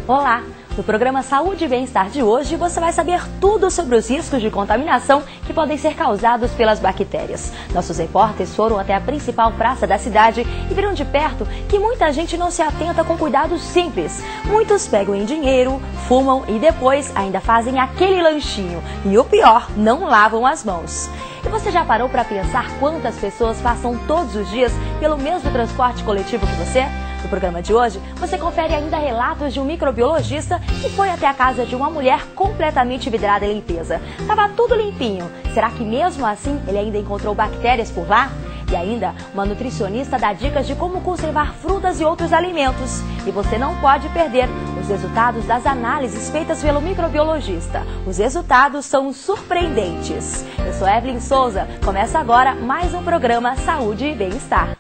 Olá! No programa Saúde e Bem-Estar de hoje, você vai saber tudo sobre os riscos de contaminação que podem ser causados pelas bactérias. Nossos repórteres foram até a principal praça da cidade e viram de perto que muita gente não se atenta com cuidados simples. Muitos pegam em dinheiro, fumam e depois ainda fazem aquele lanchinho. E o pior, não lavam as mãos. E você já parou para pensar quantas pessoas passam todos os dias pelo mesmo transporte coletivo que você? No programa de hoje, você confere ainda relatos de um microbiologista que foi até a casa de uma mulher completamente vidrada em limpeza. Tava tudo limpinho. Será que mesmo assim ele ainda encontrou bactérias por lá? E ainda, uma nutricionista dá dicas de como conservar frutas e outros alimentos. E você não pode perder os resultados das análises feitas pelo microbiologista. Os resultados são surpreendentes. Eu sou Evelyn Souza. Começa agora mais um programa Saúde e Bem-Estar.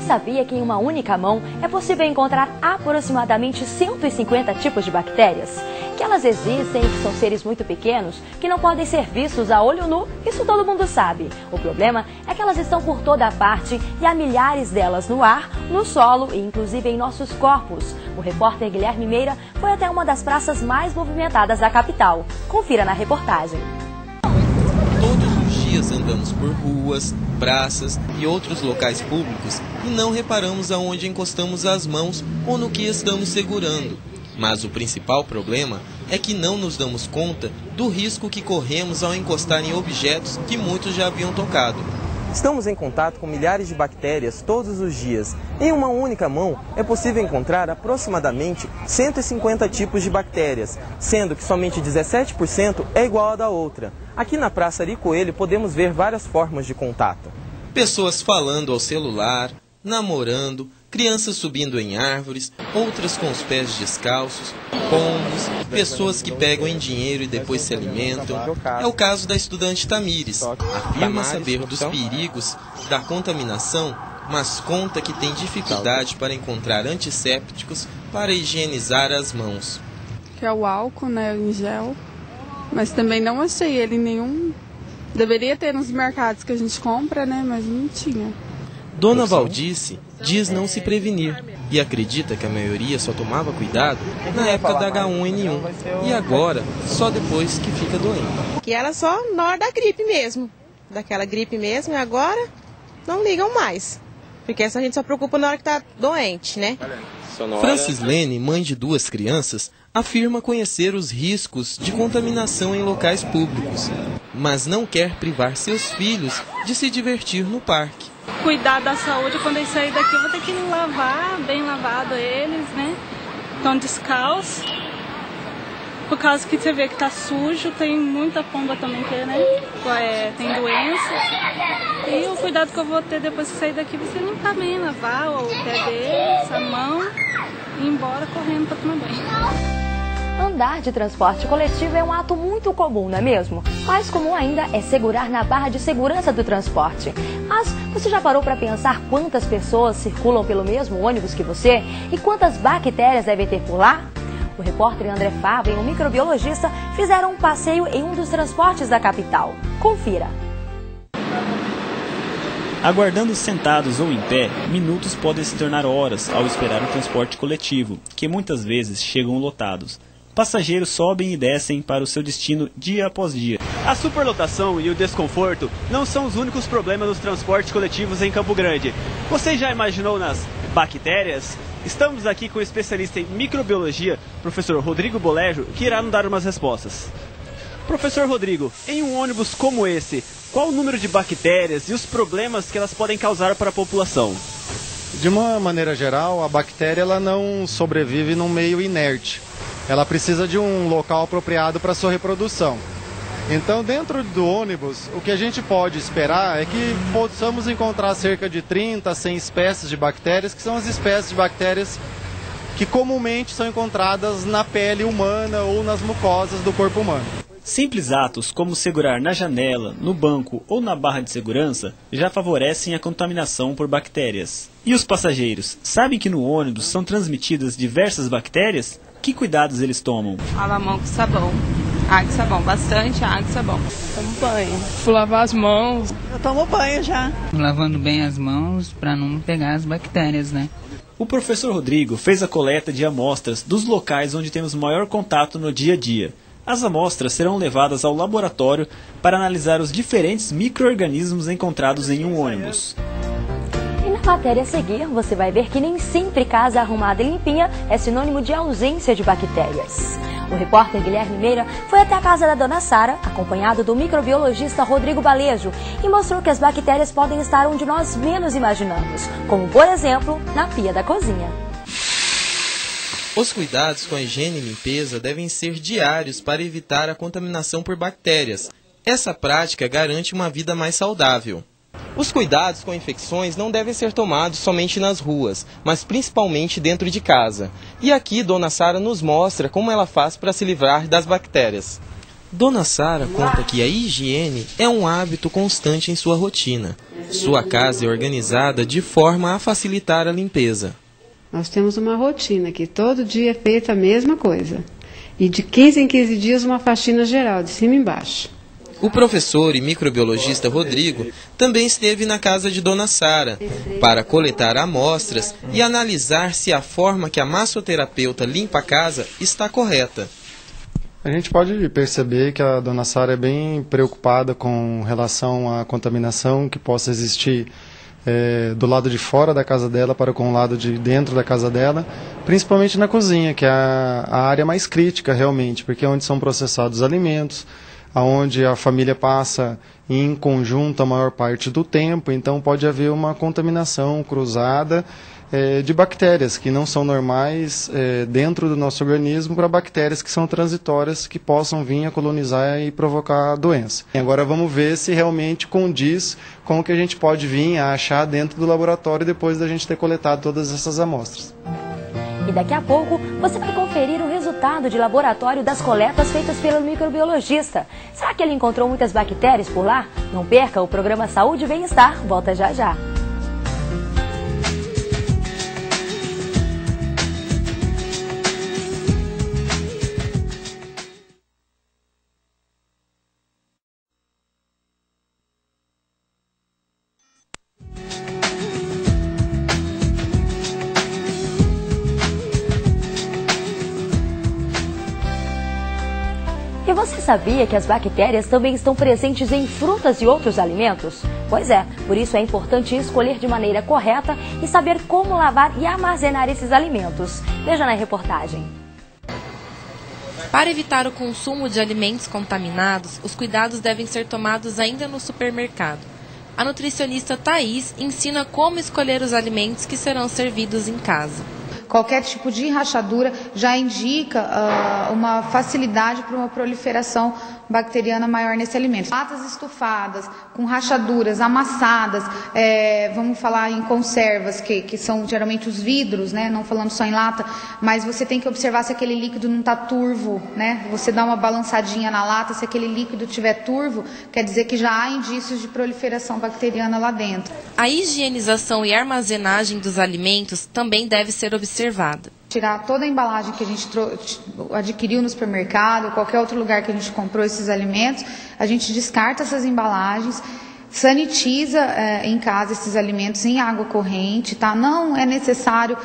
Sabia que em uma única mão é possível encontrar aproximadamente 150 tipos de bactérias? Que elas existem e que são seres muito pequenos, que não podem ser vistos a olho nu, isso todo mundo sabe. O problema é que elas estão por toda parte e há milhares delas no ar, no solo e inclusive em nossos corpos. O repórter Guilherme Meira foi até uma das praças mais movimentadas da capital. Confira na reportagem. Todos os dias andamos por ruas, praças e outros locais públicos e não reparamos aonde encostamos as mãos ou no que estamos segurando. Mas o principal problema é que não nos damos conta do risco que corremos ao encostar em objetos que muitos já haviam tocado. Estamos em contato com milhares de bactérias todos os dias. Em uma única mão é possível encontrar aproximadamente 150 tipos de bactérias, sendo que somente 17% é igual à da outra. Aqui na Praça Ari Coelho podemos ver várias formas de contato. Pessoas falando ao celular, namorando, crianças subindo em árvores, outras com os pés descalços, pombos, pessoas que pegam em dinheiro e depois se alimentam. É o caso da estudante Tamires. Afirma saber dos perigos da contaminação, mas conta que tem dificuldade para encontrar antissépticos para higienizar as mãos. Que é o álcool, né, em gel, mas também não achei ele em nenhum. Deveria ter nos mercados que a gente compra, né, mas não tinha. Dona Valdice diz não se prevenir e acredita que a maioria só tomava cuidado na época da H1N1 e agora só depois que fica doente. Que era só na hora da gripe mesmo, daquela gripe mesmo, e agora não ligam mais, porque essa gente só preocupa na hora que está doente, né? Francislene, mãe de 2 crianças, afirma conhecer os riscos de contaminação em locais públicos, mas não quer privar seus filhos de se divertir no parque. Cuidar da saúde, quando eles saírem daqui eu vou ter que lavar, bem lavado eles, né? Estão descalços. Por causa que você vê que tá sujo, tem muita pomba também que, né? Tem doença. E o cuidado que eu vou ter depois que sair daqui vai ser limpar bem, lavar o pé deles, a mão e ir embora correndo para tomar banho. Andar de transporte coletivo é um ato muito comum, não é mesmo? Mais comum ainda é segurar na barra de segurança do transporte. Mas você já parou para pensar quantas pessoas circulam pelo mesmo ônibus que você? E quantas bactérias devem ter por lá? O repórter André Fava e um microbiologista fizeram um passeio em um dos transportes da capital. Confira. Aguardando sentados ou em pé, minutos podem se tornar horas ao esperar o transporte coletivo, que muitas vezes chegam lotados. Passageiros sobem e descem para o seu destino dia após dia. A superlotação e o desconforto não são os únicos problemas nos transportes coletivos em Campo Grande. Você já imaginou nas bactérias? Estamos aqui com o especialista em microbiologia, professor Rodrigo Bolejo, que irá nos dar umas respostas. Professor Rodrigo, em um ônibus como esse, qual o número de bactérias e os problemas que elas podem causar para a população? De uma maneira geral, a bactéria ela não sobrevive num meio inerte. Ela precisa de um local apropriado para sua reprodução. Então, dentro do ônibus, o que a gente pode esperar é que possamos encontrar cerca de 30 a 100 espécies de bactérias, que são as espécies de bactérias que comumente são encontradas na pele humana ou nas mucosas do corpo humano. Simples atos como segurar na janela, no banco ou na barra de segurança já favorecem a contaminação por bactérias. E os passageiros, sabem que no ônibus são transmitidas diversas bactérias? Que cuidados eles tomam? Lava a mão com sabão. Água e sabão, bastante água e sabão. Tomo banho. Vou lavar as mãos. Eu tomo banho já. Lavando bem as mãos para não pegar as bactérias, né? O professor Rodrigo fez a coleta de amostras dos locais onde temos maior contato no dia a dia. As amostras serão levadas ao laboratório para analisar os diferentes micro-organismos encontrados em um ônibus. E na matéria a seguir, você vai ver que nem sempre casa arrumada e limpinha é sinônimo de ausência de bactérias. O repórter Guilherme Meira foi até a casa da dona Sara, acompanhado do microbiologista Rodrigo Balejo, e mostrou que as bactérias podem estar onde nós menos imaginamos, como, por exemplo, na pia da cozinha. Os cuidados com a higiene e limpeza devem ser diários para evitar a contaminação por bactérias. Essa prática garante uma vida mais saudável. Os cuidados com infecções não devem ser tomados somente nas ruas, mas principalmente dentro de casa. E aqui Dona Sara nos mostra como ela faz para se livrar das bactérias. Dona Sara conta que a higiene é um hábito constante em sua rotina. Sua casa é organizada de forma a facilitar a limpeza. Nós temos uma rotina que todo dia é feita a mesma coisa. E de 15 em 15 dias uma faxina geral, de cima e embaixo. O professor e microbiologista Rodrigo também esteve na casa de Dona Sara para coletar amostras e analisar se a forma que a massoterapeuta limpa a casa está correta. A gente pode perceber que a Dona Sara é bem preocupada com relação à contaminação que possa existir do lado de fora da casa dela para com o lado de dentro da casa dela, principalmente na cozinha, que é a área mais crítica realmente, porque é onde são processados os alimentos, onde a família passa em conjunto a maior parte do tempo, então pode haver uma contaminação cruzada de bactérias que não são normais dentro do nosso organismo para bactérias que são transitórias que possam vir a colonizar e provocar a doença. Agora vamos ver se realmente condiz com o que a gente pode vir a achar dentro do laboratório depois da gente ter coletado todas essas amostras. E daqui a pouco você vai conferir o resultado de laboratório das coletas feitas pelo microbiologista. Será que ele encontrou muitas bactérias por lá? Não perca, o programa Saúde e Bem-Estar volta já já. E você sabia que as bactérias também estão presentes em frutas e outros alimentos? Pois é, por isso é importante escolher de maneira correta e saber como lavar e armazenar esses alimentos. Veja na reportagem. Para evitar o consumo de alimentos contaminados, os cuidados devem ser tomados ainda no supermercado. A nutricionista Thaís ensina como escolher os alimentos que serão servidos em casa. Qualquer tipo de rachadura já indica uma facilidade para uma proliferação bacteriana maior nesse alimento. Latas estufadas, com rachaduras, amassadas, vamos falar em conservas, que são geralmente os vidros, né? Não falando só em lata, mas você tem que observar se aquele líquido não está turvo, né? Você dá uma balançadinha na lata, se aquele líquido estiver turvo, quer dizer que já há indícios de proliferação bacteriana lá dentro. A higienização e armazenagem dos alimentos também deve ser observada. Tirar toda a embalagem que a gente adquiriu no supermercado, qualquer outro lugar que a gente comprou esses alimentos, a gente descarta essas embalagens, sanitiza em casa esses alimentos em água corrente, tá? Não é necessário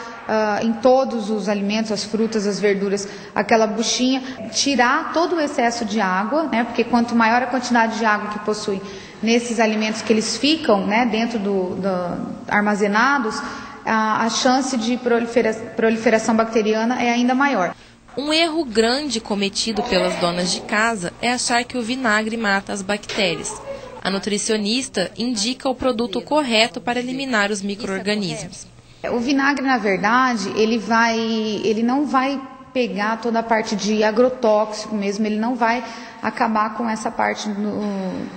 em todos os alimentos, as frutas, as verduras, aquela buchinha, tirar todo o excesso de água, né? Porque quanto maior a quantidade de água que possui nesses alimentos que eles ficam, né, dentro armazenados, a chance de proliferação bacteriana é ainda maior. Um erro grande cometido pelas donas de casa é achar que o vinagre mata as bactérias. A nutricionista indica o produto correto para eliminar os micro-organismos. O vinagre, na verdade, ele não vai pegar toda a parte de agrotóxico mesmo, ele não vai acabar com essa parte,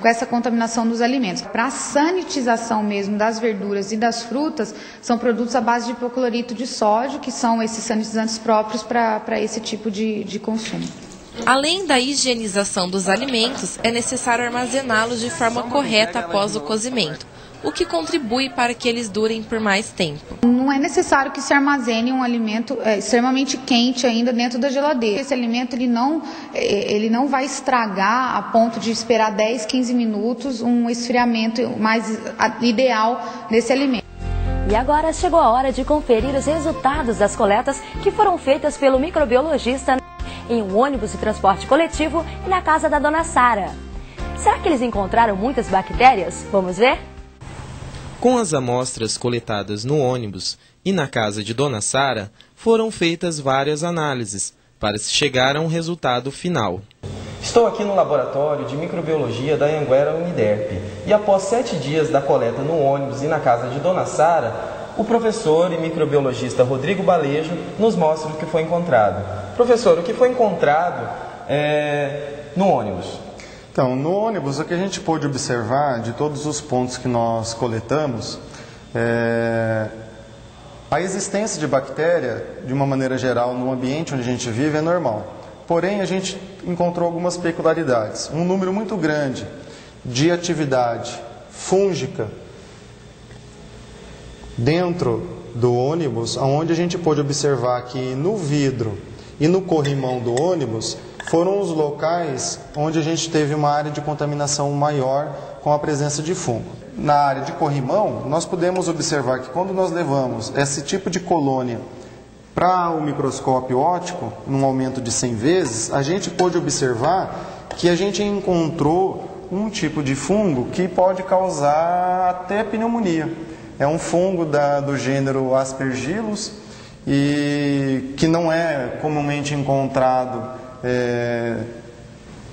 com essa contaminação dos alimentos. Para a sanitização mesmo das verduras e das frutas, são produtos à base de hipoclorito de sódio, que são esses sanitizantes próprios para esse tipo de consumo. Além da higienização dos alimentos, é necessário armazená-los de forma correta após o cozimento, o que contribui para que eles durem por mais tempo. Não é necessário que se armazene um alimento extremamente quente ainda dentro da geladeira. Esse alimento ele não vai estragar a ponto de esperar 10, 15 minutos um esfriamento mais ideal desse alimento. E agora chegou a hora de conferir os resultados das coletas que foram feitas pelo microbiologista em um ônibus de transporte coletivo e na casa da dona Sara. Será que eles encontraram muitas bactérias? Vamos ver? Com as amostras coletadas no ônibus e na casa de dona Sara, foram feitas várias análises para se chegar a um resultado final. Estou aqui no laboratório de microbiologia da Anhanguera Uniderp e após 7 dias da coleta no ônibus e na casa de dona Sara, o professor e microbiologista Rodrigo Balejo nos mostra o que foi encontrado. Professor, o que foi encontrado no ônibus? Então, no ônibus, o que a gente pôde observar de todos os pontos que nós coletamos, a existência de bactéria, de uma maneira geral, no ambiente onde a gente vive é normal. Porém, a gente encontrou algumas peculiaridades. Um número muito grande de atividade fúngica dentro do ônibus, onde a gente pôde observar que no vidro e no corrimão do ônibus foram os locais onde a gente teve uma área de contaminação maior com a presença de fungo. Na área de corrimão, nós podemos observar que quando nós levamos esse tipo de colônia para o microscópio óptico, num aumento de 100 vezes, a gente pôde observar que a gente encontrou um tipo de fungo que pode causar até pneumonia. É um fungo do gênero Aspergillus e que não é comumente encontrado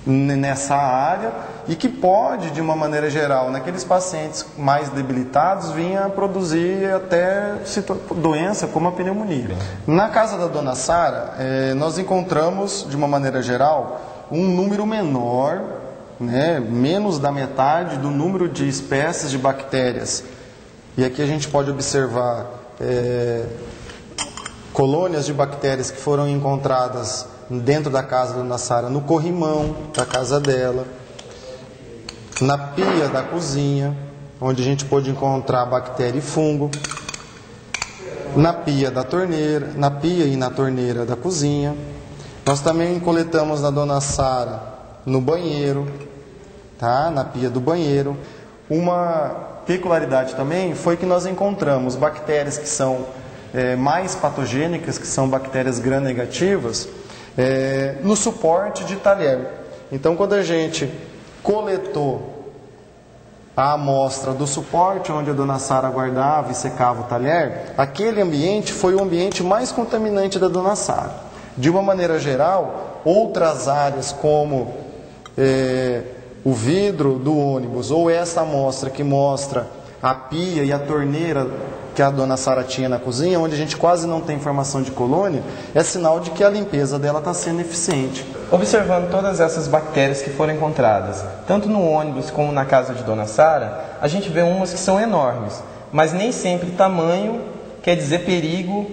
nessa área e que pode, de uma maneira geral, naqueles pacientes mais debilitados, vir a produzir até doença como a pneumonia. Na casa da dona Sara, nós encontramos, de uma maneira geral, um número menor, menos da metade do número de espécies de bactérias. E aqui a gente pode observar colônias de bactérias que foram encontradas dentro da casa da dona Sara, no corrimão da casa dela, na pia da cozinha, onde a gente pôde encontrar bactéria e fungo, na pia da torneira, na pia e na torneira da cozinha. Nós também coletamos na dona Sara no banheiro, na pia do banheiro. Uma peculiaridade também foi que nós encontramos bactérias que são mais patogênicas, que são bactérias gram-negativas, no suporte de talher. Então, quando a gente coletou a amostra do suporte onde a dona Sara guardava e secava o talher, aquele ambiente foi o ambiente mais contaminante da dona Sara. De uma maneira geral, outras áreas como o vidro do ônibus ou essa amostra que mostra a pia e a torneira que a dona Sara tinha na cozinha, onde a gente quase não tem formação de colônia, é sinal de que a limpeza dela está sendo eficiente. Observando todas essas bactérias que foram encontradas, tanto no ônibus como na casa de dona Sara, a gente vê umas que são enormes, mas nem sempre tamanho quer dizer perigo.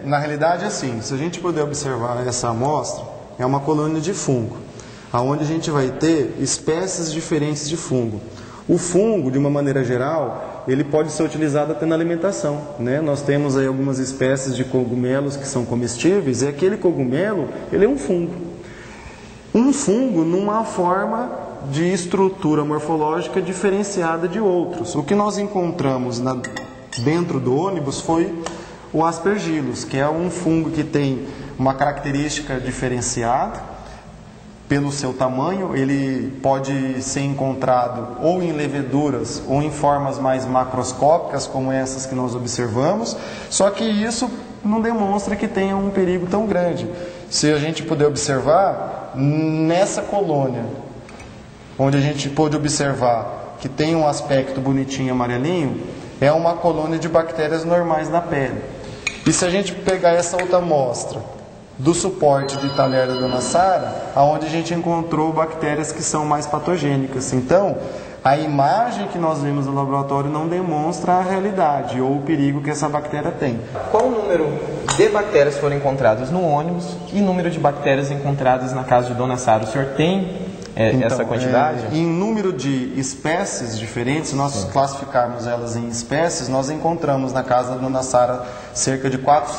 Na realidade é assim, se a gente puder observar essa amostra, é uma colônia de fungo, onde a gente vai ter espécies diferentes de fungo. O fungo, de uma maneira geral, ele pode ser utilizado até na alimentação, Nós temos aí algumas espécies de cogumelos que são comestíveis, e aquele cogumelo, ele é um fungo. Um fungo numa forma de estrutura morfológica diferenciada de outros. O que nós encontramos dentro do ônibus foi o Aspergillus, que é um fungo que tem uma característica diferenciada. Pelo seu tamanho, ele pode ser encontrado ou em leveduras ou em formas mais macroscópicas, como essas que nós observamos, só que isso não demonstra que tenha um perigo tão grande. Se a gente puder observar, nessa colônia, onde a gente pôde observar que tem um aspecto bonitinho amarelinho, é uma colônia de bactérias normais na pele. E se a gente pegar essa outra amostra do suporte de talher da dona Sara, onde a gente encontrou bactérias que são mais patogênicas. Então, a imagem que nós vemos no laboratório não demonstra a realidade ou o perigo que essa bactéria tem. Qual o número de bactérias foram encontradas no ônibus e número de bactérias encontradas na casa de Dona Sara? O senhor tem essa quantidade? Em número de espécies diferentes, se nós classificarmos elas em espécies, nós encontramos na casa da Dona Sara cerca de 400